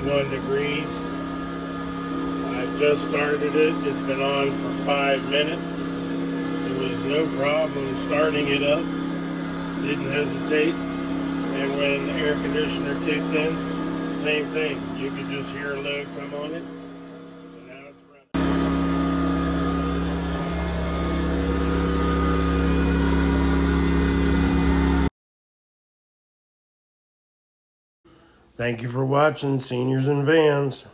51 degrees. I just started it. It's been on for 5 minutes. There was no problem starting it up. Didn't hesitate. And when the air conditioner kicked in, same thing. You could just hear a load come on it. So now it's running. Thank you for watching Seniors in Vans.